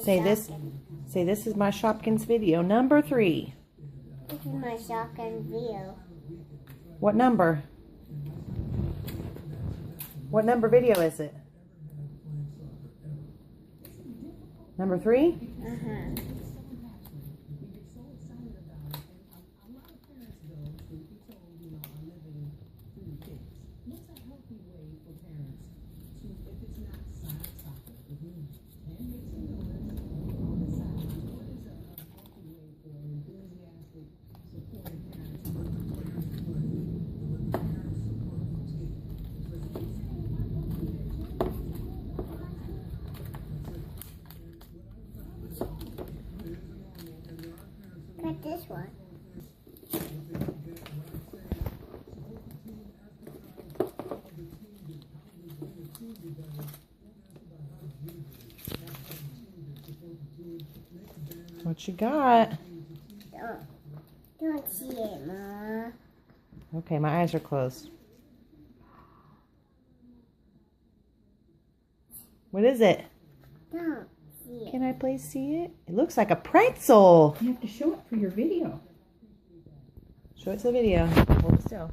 Say this. Say this is my Shopkins video number 3. This is my Shopkins video. What number? What number video is it? Number 3? Uh-huh. Got this one. What you got? Don't see it, Mama. Okay, my eyes are closed. What is it? Don't see it. Can I please see it? It looks like a pretzel. You have to show it for your video. Show it to the video. Hold it still.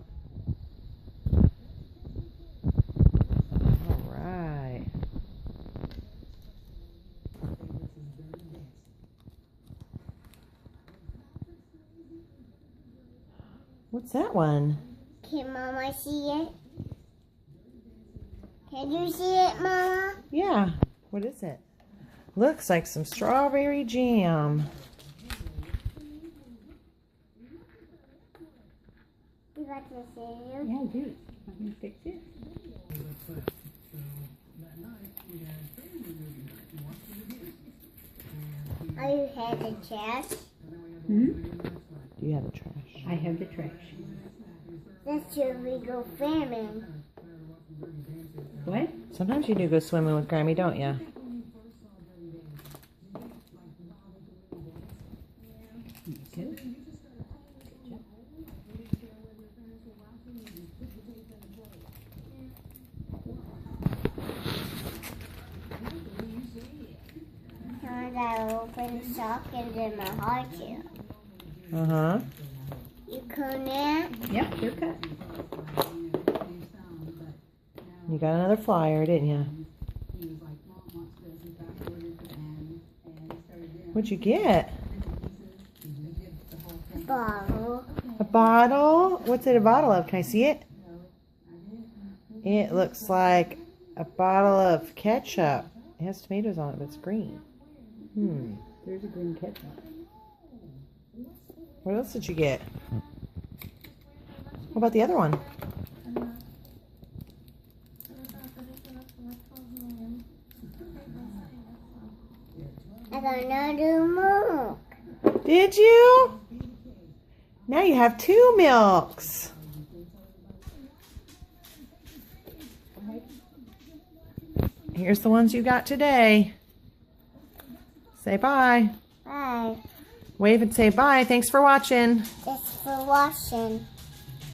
All right. What's that one? Can Mama see it? Can you see it, Mama? Yeah. What is it? Looks like some strawberry jam. You got the cereal? Yeah, I do. I'm going to fix it. Oh, you had the trash? Hmm? Do you have the trash? I have the trash. That's where we go swimming. What? Sometimes you do go swimming with Grammy, don't you? Good. Sometimes I open Shopkins in my heart here. Uh-huh. You come there? Yep, they're cut. You got another flyer, didn't you? What'd you get? Bottle. A bottle? What's it a bottle of? Can I see it? It looks like a bottle of ketchup. It has tomatoes on it, but it's green. There's a green ketchup. What else did you get? What about the other one? I got another milk. Did you? Now you have 2 milks. Here's the ones you got today. Say bye. Bye. Wave and say bye. Thanks for watching. Thanks for watching.